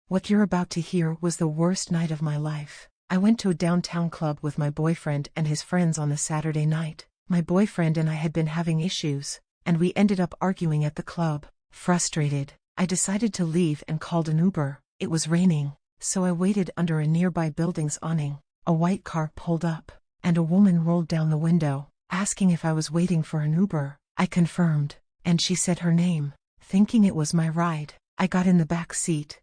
What you're about to hear was the worst night of my life. I went to a downtown club with my boyfriend and his friends on a Saturday night. My boyfriend and I had been having issues, and we ended up arguing at the club. Frustrated, I decided to leave and called an Uber. It was raining, so I waited under a nearby building's awning. A white car pulled up, and a woman rolled down the window, asking if I was waiting for an Uber. I confirmed, and she said her name. Thinking it was my ride, I got in the back seat.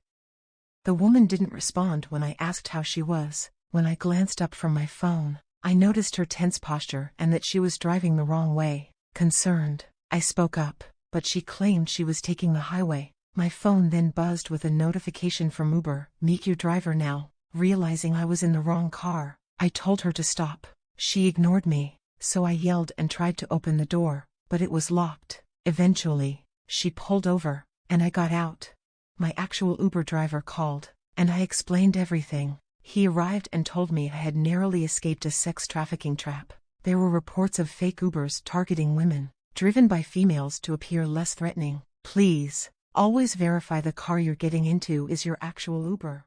The woman didn't respond when I asked how she was. When I glanced up from my phone, I noticed her tense posture and that she was driving the wrong way. Concerned, I spoke up, but she claimed she was taking the highway. My phone then buzzed with a notification from Uber, "Meet your driver now." Realizing I was in the wrong car, I told her to stop. She ignored me, so I yelled and tried to open the door, but it was locked. Eventually, she pulled over, and I got out. My actual Uber driver called, and I explained everything. He arrived and told me I had narrowly escaped a sex trafficking trap. There were reports of fake Ubers targeting women, driven by females to appear less threatening. Please, always verify the car you're getting into is your actual Uber.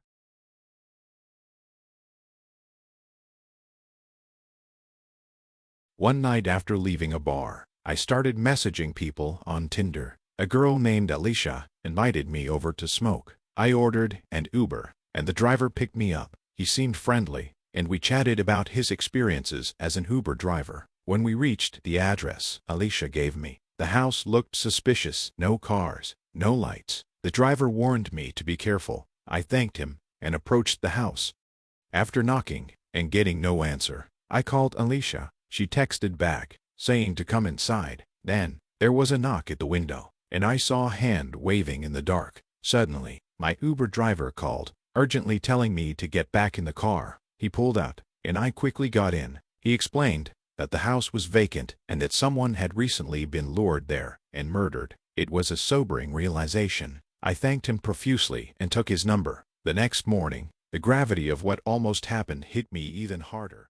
One night after leaving a bar, I started messaging people on Tinder. A girl named Alicia invited me over to smoke. I ordered an Uber, and the driver picked me up. He seemed friendly, and we chatted about his experiences as an Uber driver. When we reached the address Alicia gave me, the house looked suspicious. No cars, no lights. The driver warned me to be careful. I thanked him and approached the house. After knocking and getting no answer, I called Alicia. She texted back, saying to come inside. Then, there was a knock at the window, and I saw a hand waving in the dark. Suddenly, my Uber driver called, urgently telling me to get back in the car. He pulled out, and I quickly got in. He explained that the house was vacant and that someone had recently been lured there and murdered. It was a sobering realization. I thanked him profusely and took his number. The next morning, the gravity of what almost happened hit me even harder.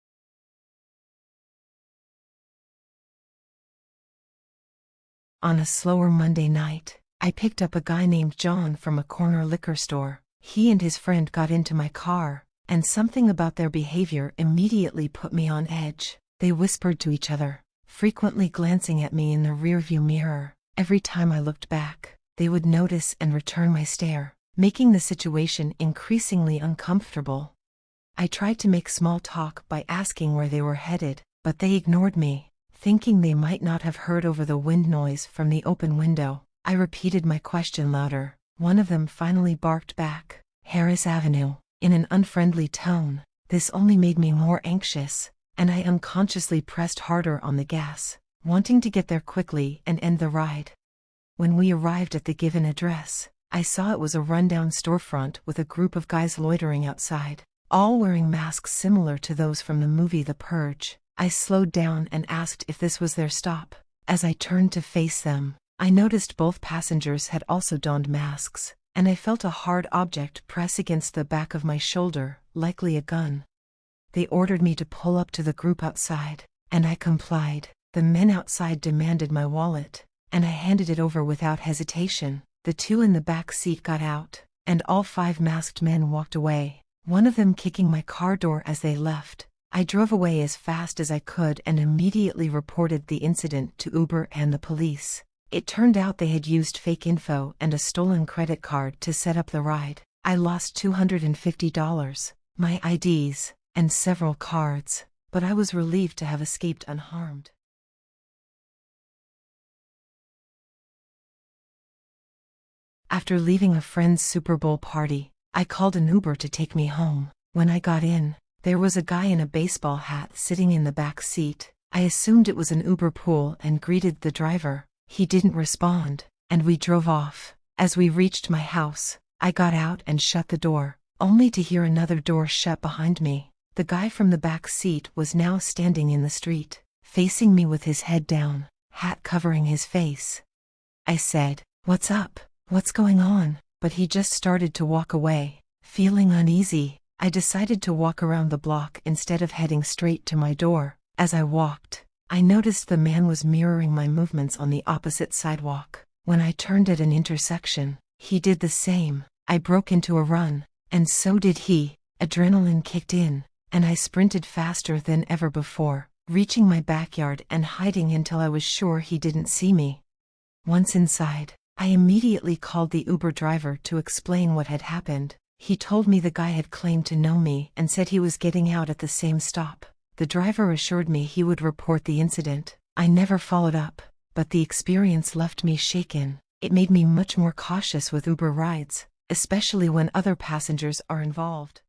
On a slower Monday night, I picked up a guy named John from a corner liquor store. He and his friend got into my car, and something about their behavior immediately put me on edge. They whispered to each other, frequently glancing at me in the rearview mirror. Every time I looked back, they would notice and return my stare, making the situation increasingly uncomfortable. I tried to make small talk by asking where they were headed, but they ignored me, thinking they might not have heard over the wind noise from the open window. I repeated my question louder. One of them finally barked back, "Harris Avenue," in an unfriendly tone. This only made me more anxious, and I unconsciously pressed harder on the gas, wanting to get there quickly and end the ride. When we arrived at the given address, I saw it was a rundown storefront with a group of guys loitering outside, all wearing masks similar to those from the movie The Purge. I slowed down and asked if this was their stop. As I turned to face them, I noticed both passengers had also donned masks, and I felt a hard object press against the back of my shoulder, likely a gun. They ordered me to pull up to the group outside, and I complied. The men outside demanded my wallet, and I handed it over without hesitation. The two in the back seat got out, and all 5 masked men walked away, one of them kicking my car door as they left. I drove away as fast as I could and immediately reported the incident to Uber and the police. It turned out they had used fake info and a stolen credit card to set up the ride. I lost $250, my IDs, and several cards, but I was relieved to have escaped unharmed. After leaving a friend's Super Bowl party, I called an Uber to take me home. When I got in, there was a guy in a baseball hat sitting in the back seat. I assumed it was an Uber pool and greeted the driver. He didn't respond, and we drove off. As we reached my house, I got out and shut the door, only to hear another door shut behind me. The guy from the back seat was now standing in the street, facing me with his head down, hat covering his face. I said, "What's up? What's going on?" But he just started to walk away. Feeling uneasy, I decided to walk around the block instead of heading straight to my door. As I walked, I noticed the man was mirroring my movements on the opposite sidewalk. When I turned at an intersection, he did the same. I broke into a run, and so did he. Adrenaline kicked in, and I sprinted faster than ever before, reaching my backyard and hiding until I was sure he didn't see me. Once inside, I immediately called the Uber driver to explain what had happened. He told me the guy had claimed to know me and said he was getting out at the same stop. The driver assured me he would report the incident. I never followed up, but the experience left me shaken. It made me much more cautious with Uber rides, especially when other passengers are involved.